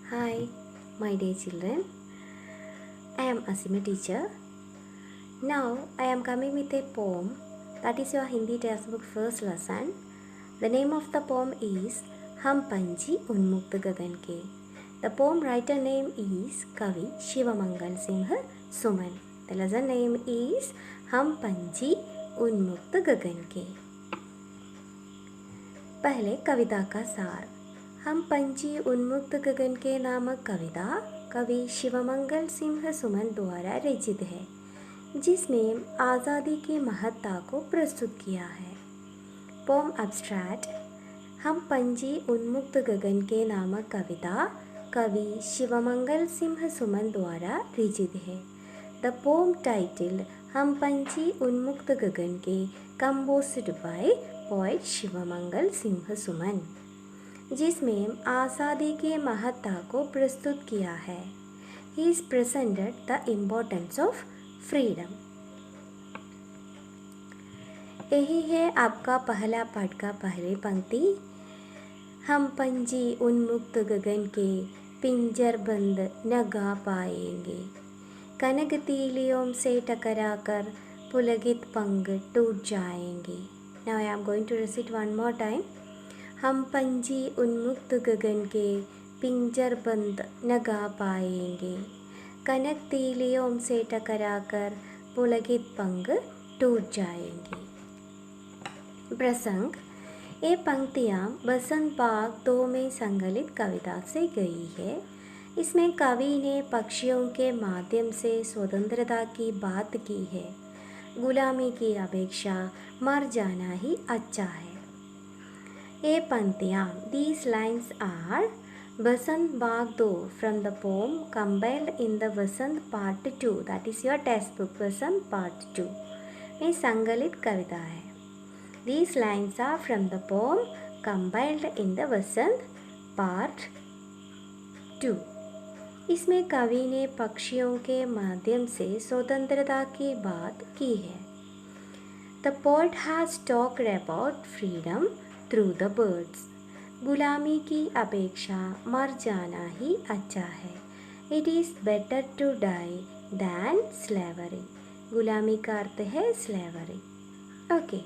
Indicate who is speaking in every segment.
Speaker 1: Hi, my dear children. I am Asima teacher. Now I am coming with a poem that is your Hindi textbook first lesson. The name of the poem is Hum Panchi Unmukt Gagan Ke. The poem writer name is Kavi Shivamangal Singh Suman. The lesson name is Hum Panchi Unmukt Gagan Ke. पहले कविता का सार। हम पंछी उन्मुक्त गगन के नामक कविता कवि शिवमंगल सिंह सुमन द्वारा रचित है, जिसमें आज़ादी की महत्ता को प्रस्तुत किया है। Poem abstract. हम पंछी उन्मुक्त गगन के नामक कविता कवि शिवमंगल सिंह सुमन द्वारा रचित है। द पोम टाइटल हम पंछी उन्मुक्त गगन के composed by poet Shivmangal Singh Suman, जिसमें आज़ादी की महत्ता को प्रस्तुत किया है। He is presented the importance of freedom. यही है आपका पहला पाठ का पहली पंक्ति। हम पंछी उन्मुक्त गगन के पिंजर बंद न गा पाएंगे, कनक तीलियों से टकराकर पुलकित पंख टूट जाएंगे। Now I am going to recite one more time. हम पंछी उन्मुक्त गगन के पिंजर बंद न गा पाएंगे, कनक तीलियों से टकराकर पुलकित पंख टूट जाएंगे। प्रसंग। ये पंक्तियाँ बसंत बाग 2 में संकलित कविता से गई है। इसमें कवि ने पक्षियों के माध्यम से स्वतंत्रता की बात की है। गुलामी की अपेक्षा मर जाना ही अच्छा है। ये पंक्तियाँ, these lines are Basant Bagh 2 from the poem compiled in the Vasant Part 2, that is your textbook Vasant Part 2 में संकलित कविता है। These lines are from the poem compiled in the Vasant Part 2। इसमें कवि ने पक्षियों के माध्यम से स्वतंत्रता की बात की है। The poet has talked about freedom through the birds। गुलामी की अपेक्षा मर जाना ही अच्छा है। It is better to die than slavery। गुलामी का अर्थ है slavery। ओके।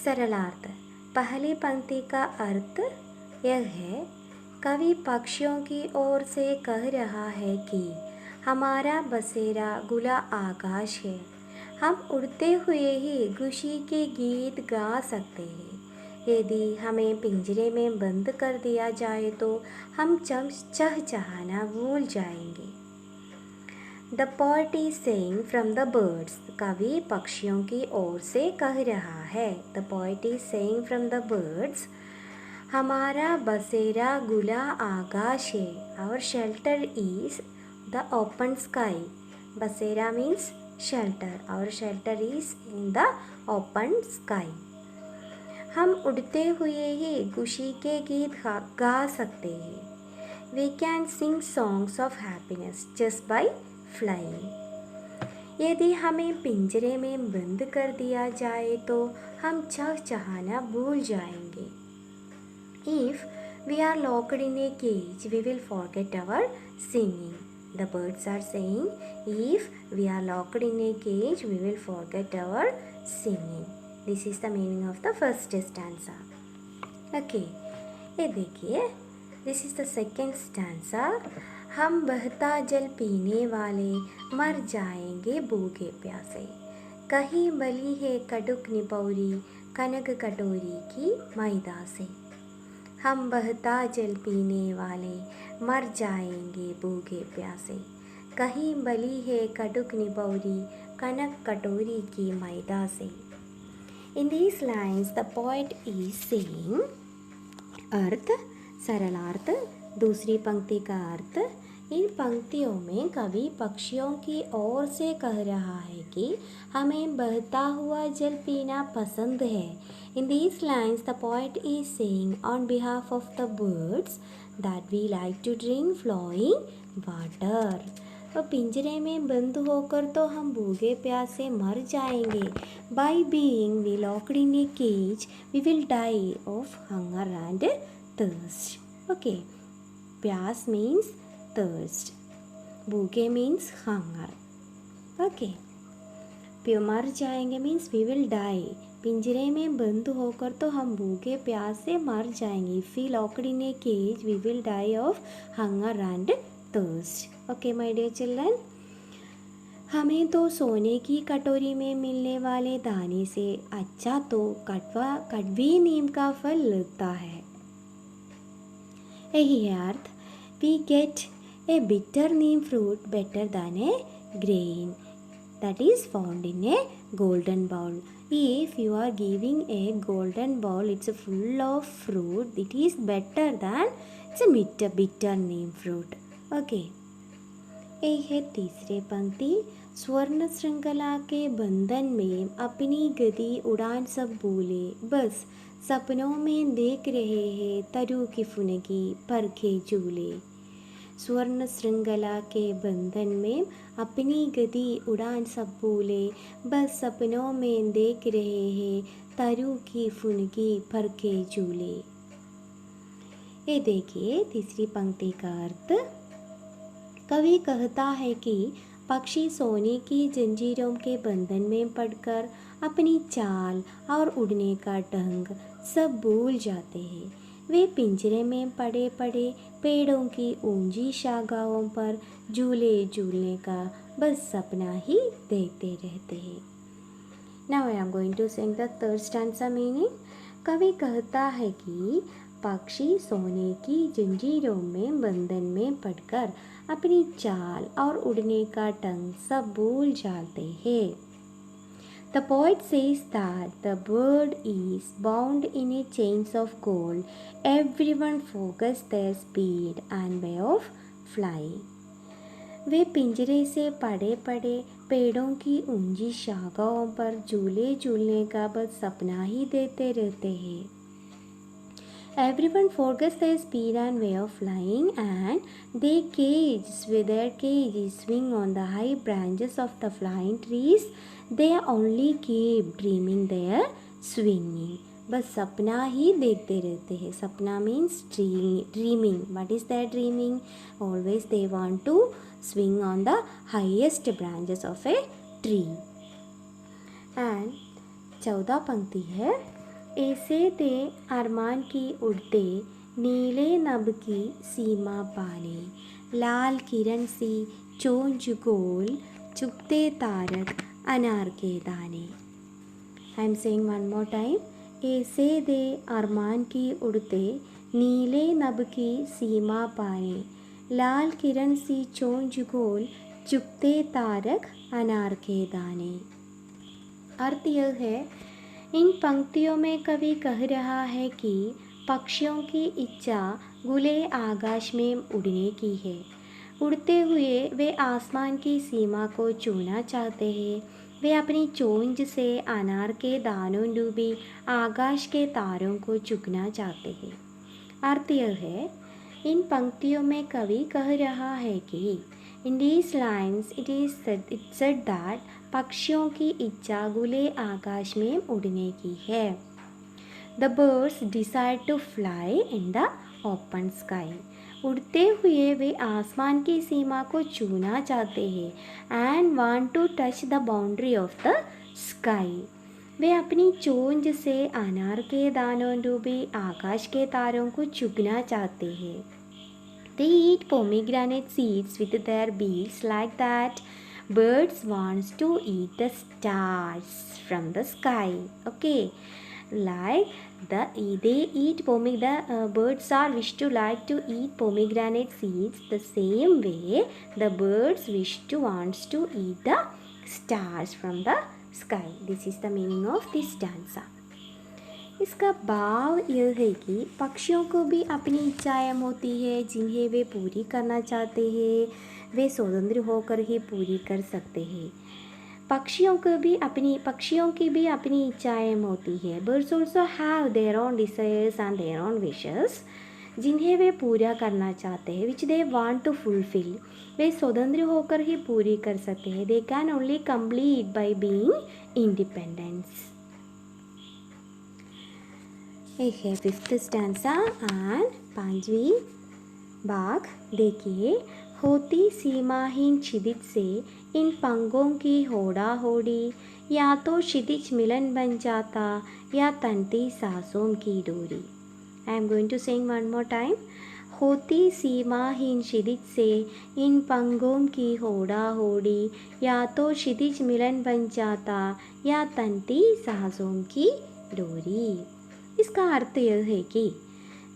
Speaker 1: सरलार्थ। पहली पंक्ति का अर्थ यह है, कवि पक्षियों की ओर से कह रहा है कि हमारा बसेरा खुला आकाश है, हम उड़ते हुए ही खुशी के गीत गा सकते हैं। यदि हमें पिंजरे में बंद कर दिया जाए तो हम चहचहाना भूल जाएंगे। The poet is saying from the birds. कवि पक्षियों की ओर से कह रहा है। The poet is saying from the birds, हमारा बसेरा खुला आकाश है। Our shelter is the open sky. बसेरा means shelter. Our shelter is in the open sky. हम उड़ते हुए ही खुशी के गीत गा सकते हैं। We can sing songs of happiness just by flying. यदि हमें पिंजरे में बंद कर दिया जाए तो हम चहचहाना भूल जाएंगे। If we are locked in a cage, we will forget our singing. The birds are saying, if we are locked in a cage, we will forget our singing. This is the meaning of the first stanza. Okay, ये देखिए, this is the second stanza. हम बहता जल पीने वाले मर जाएंगे भूखे प्यासे, कहीं बली है कटुक निपौरी कनक कटोरी की मैदा से। हम बहता जल पीने वाले मर जाएंगे भूखे प्यासे, कहीं बली है कटुक निपौरी कनक कटोरी की मैदा से। In these lines the poet is saying, अर्थ। सरलार्थ। दूसरी पंक्ति का अर्थ, इन पंक्तियों में कवि पक्षियों की ओर से कह रहा है कि हमें बहता हुआ जल पीना पसंद है। In these lines the poet is saying on behalf of the birds that we like to drink flowing water। तो पिंजरे में बंद होकर तो हम भूखे प्यासे मर जाएंगे। By being we locked in a cage we will die of hunger and thirst। Okay, प्यास means thirst, भूखे means hunger. Okay, मर जाएंगे मीन्स वी विल डाई. पिंजरे में बंद होकर तो हम भूखे प्यास से मर जाएंगे. If we locked in a cage we will die of hunger and thirst. Okay my dear children, हमें तो सोने की कटोरी में मिलने वाले दाने से अच्छा तो कड़वी नीम का फल लगता है. यही अर्थ, we get a bitter neem fruit better than a grain that is found in a golden bowl. If you are giving a golden bowl, it's full of fruit, it is better than it's a bitter neem fruit. Okay. एक है तीसरे पंक्ति, स्वर्ण श्रृंखला के बंधन में अपनी गति उड़ान सब भूले, बस सपनों में देख रहे हैं तरु की फुनगी परखे झूले. स्वर्ण श्रृंखला के बंधन में अपनी गति उड़ान सब भूले, बस सपनों में देख रहे हैं तरु की फुनगी परखे झूले. ये देखिए तीसरी पंक्ति का अर्थ. कवि कहता है कि पक्षी सोने की जंजीरों के बंधन में पड़कर अपनी चाल और उड़ने का ढंग सब भूल जाते हैं. वे पिंजरे में पड़े पड़े पेड़ों की ऊंची शाखाओं पर झूले झूलने का बस सपना ही देखते रहते हैं. Now I am going to sing the third stanza meaning. कवि कहता है कि पक्षी सोने की जंजीरों में बंधन में पड़कर अपनी चाल और उड़ने का ढंग सब भूल जाते हैं. The poet says that the bird is bound in a chains of gold. Everyone forgets their speed and way of flying. वे पिंजरे से पड़े पड़े पेड़ों की ऊंची शाखाओं पर झूले झूलने का बस सपना ही देते रहते हैं. Everyone forgets their speed and way of flying, and they their cages swing on the high branches of the flying trees. They only keep dreaming their swinging. बस सपना ही देखते रहते हैं. सपना means dreaming. What is their dreaming? Always they want to swing on the highest branches of a tree. And 14 पंक्ति है. ऐसे दे अरमान की उड़ते नीले नभ की सीमा पाने, लाल किरण सी चोंच गोल चुगते तारक अनार के दाने. I am saying one more time. ऐसे दे अरमान की उड़ते नीले नभ की सीमा पाने, लाल किरण सी चोंच गोल चुगते तारक अनार के दाने. अर्थ यह है, इन पंक्तियों में कवि कह रहा है कि पक्षियों की इच्छा खुले आकाश में उड़ने की है. उड़ते हुए वे आसमान की सीमा को छूना चाहते हैं. वे अपनी चोंच से अनार के दानों डूबी आकाश के तारों को चुगना चाहते हैं. अर्थ यह है, इन पंक्तियों में कवि कह रहा है कि in these lines it said that पक्षियों की इच्छा खुले आकाश में उड़ने की है. The birds decide to fly in the open sky. उड़ते हुए वे आसमान की सीमा को छूना चाहते हैं and want to touch the boundary of the sky. वे अपनी चोंच से अनार के दानों डूबी आकाश के तारों को चुगना चाहते हैं. They eat pomegranate seeds with their beaks like that birds wants to eat the stars from the sky. Okay, like they eat birds are wish to like to eat pomegranate seeds. The same way the birds wants to eat the stars from the sky. This is the meaning of this stanza. इसका भाव यह है कि पक्षियों को भी अपनी इच्छाएं होती है जिन्हें वे पूरी करना चाहते हैं. वे स्वतंत्र होकर ही पूरी कर सकते हैं. पक्षियों की भी अपनी इच्छाएं होती है. Birds also have their own desires and their own wishes, जिन्हें वे पूरा करना चाहते हैं. विच दे वांट टू फुलफिल. वे स्वतंत्र होकर ही पूरी कर सकते हैं. They can only complete by being independence. एक है फिफ्थ स्टैंजा एंड पांचवी बाग। देखिए, होती सीमाहीन क्षितिज से इन पंगों की होड़ा होड़ी, या तो क्षितिज मिलन बन जाता या तनती सांसों की डोरी। I am going to sing one more time. होती सीमाहीन क्षितिज से इन पंगों की होड़ा होड़ी, या तो क्षितिज मिलन बन जाता या तनती सांसों की डोरी। इसका अर्थ यह है कि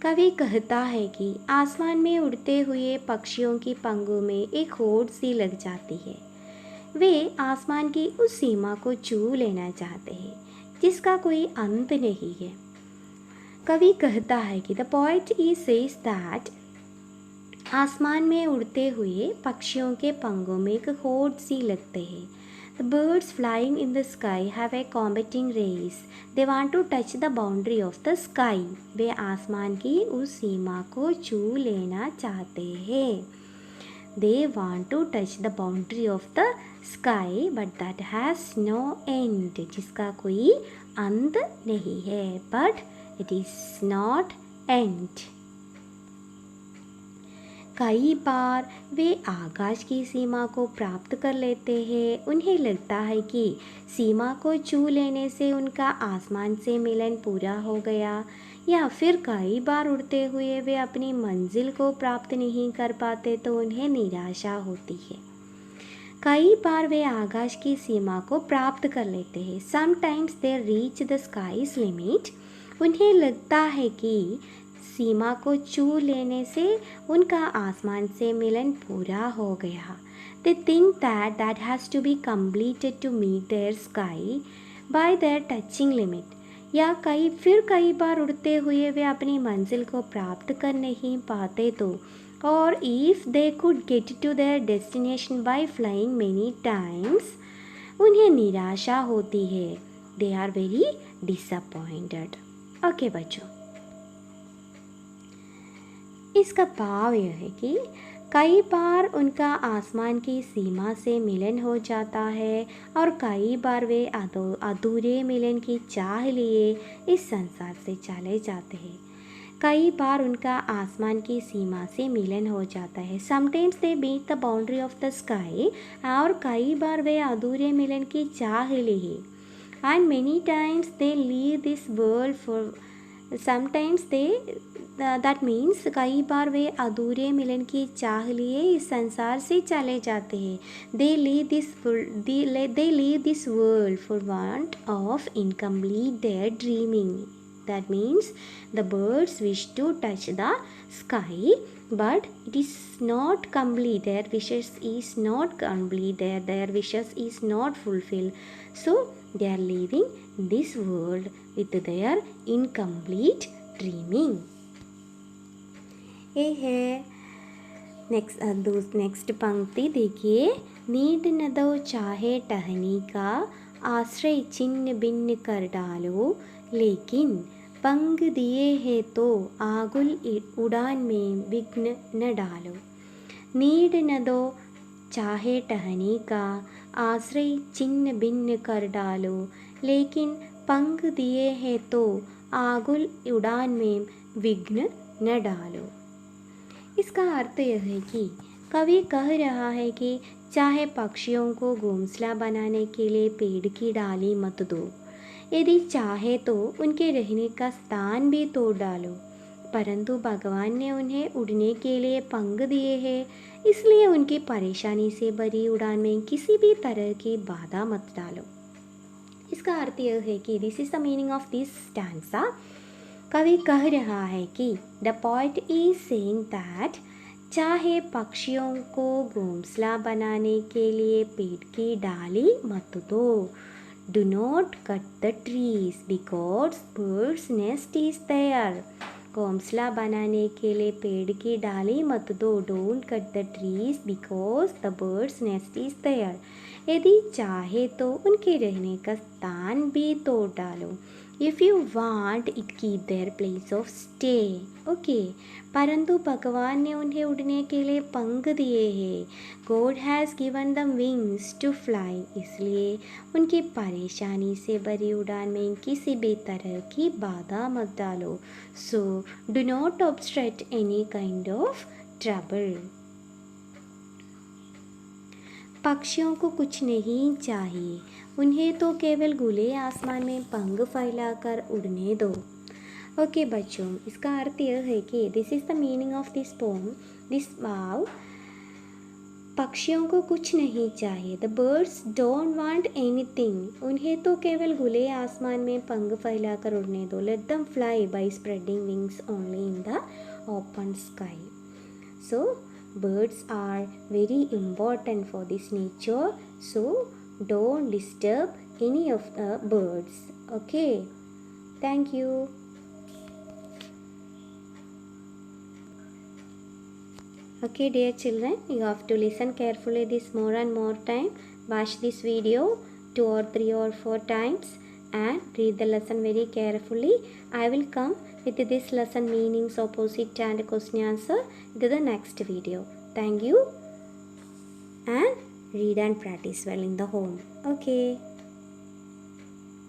Speaker 1: कवि कहता है कि आसमान में उड़ते हुए पक्षियों की पंखों में एक होड़ सी लग जाती है। वे आसमान की उस सीमा को छू लेना चाहते हैं जिसका कोई अंत नहीं है। कवि कहता है कि the poet is says that आसमान में उड़ते हुए पक्षियों के पंखों में एक होड़ सी लगते हैं। The birds flying in the sky have a competing race. They want to touch the boundary of the sky. वे आसमान की उस सीमा को छू लेना चाहते हैं। They want to touch the boundary of the sky, but that has no end. जिसका कोई अंत नहीं है, but it is not end. कई बार वे आकाश की सीमा को प्राप्त कर लेते हैं। उन्हें लगता है कि सीमा को छू लेने से उनका आसमान से मिलन पूरा हो गया, या फिर कई बार उड़ते हुए वे अपनी मंजिल को प्राप्त नहीं कर पाते तो उन्हें निराशा होती है। कई बार वे आकाश की सीमा को प्राप्त कर लेते हैं। Sometimes they reach the skies limit. उन्हें लगता है कि सीमा को छू लेने से उनका आसमान से मिलन पूरा हो गया। They think that has to be completed to meet their sky by their touching limit. या कई बार उड़ते हुए वे अपनी मंजिल को प्राप्त कर नहीं पाते तो, और if they could get to their destination by flying many times, उन्हें निराशा होती है। They are very disappointed. Okay बच्चों, इसका भाव यह है कि कई बार उनका आसमान की सीमा से मिलन हो जाता है और कई बार वे अधूरे मिलन की चाह लिए इस संसार से चले जाते हैं। कई बार उनका आसमान की सीमा से मिलन हो जाता है। Sometimes they meet the boundary of the sky, और कई बार वे अधूरे मिलन की चाह लिए। And many times they leave this world for sometimes they that means कई बार वे अधूरे मिलन की चाह लिए इस संसार से चले जाते हैं। They leave this world for want of incomplete their dreaming. That means the birds wish to touch the sky, but it is not complete. Their wishes is not complete. Their wishes is not fulfilled. So they are leaving this world with their incomplete dreaming. ये है next पंक्ति। देखिए, need न दो चाहे टहनी का, आश्रय छिन्न भिन्न कर डालो, लेकिन पंख दिए है तो आगुल उड़ान में विघ्न न डालो। नीड न दो चाहे टहनी का, आश्रय छिन्न भिन्न कर डालो, लेकिन पंख दिए है तो आगुल उड़ान में विघ्न न डालो। इसका अर्थ यह है कि कवि कह रहा है कि चाहे पक्षियों को घोंसला बनाने के लिए पेड़ की डाली मत दो, यदि चाहे तो उनके रहने का स्थान भी तोड़ डालो, परंतु भगवान ने उन्हें उड़ने के लिए पंख दिए हैं, इसलिए उनकी परेशानी से भरी उड़ान में किसी भी तरह की बाधा मत डालो। इसका अर्थ यह है कि this is the meaning of this stanza. कवि कह रहा है कि the poet is saying that चाहे पक्षियों को घोंसला बनाने के लिए पेड़ की डाली मत दो। Do not cut the trees because birds nest is there. घोंसला बनाने के लिए पेड़ की डाली मत दो। Don't cut the trees because the birds nest is there. यदि चाहे तो उनके रहने का स्थान भी तोड़ डालो, If you want, it keep their place of stay. Okay. परंतु भगवान ने उन्हें उड़ने के लिए पंख दिए हैं. God has given them wings to fly. इसलिए उनकी परेशानी से भरी उड़ान में किसी भी तरह की बाधा मत डालो. So do not obstruct any kind of trouble. पक्षियों को कुछ नहीं चाहिए, उन्हें तो केवल खुले आसमान में पंख फैलाकर उड़ने दो. ओके बच्चों, इसका अर्थ यह है कि this is the meaning of this poem. This wow, पक्षियों को कुछ नहीं चाहिए. The birds don't want anything. उन्हें तो केवल खुले आसमान में पंख फैलाकर उड़ने दो. Let them fly bye spreading wings only in the open sky. So birds are very important for this nature, so don't disturb any of the birds. Okay, thank you. Okay dear children, you have to listen carefully this more and more time. Watch this video 2 or 3 or 4 times and read the lesson very carefully. I will come with this lesson meanings, opposite and question answer to the next video. Thank you, and read and practice well in the home. Okay.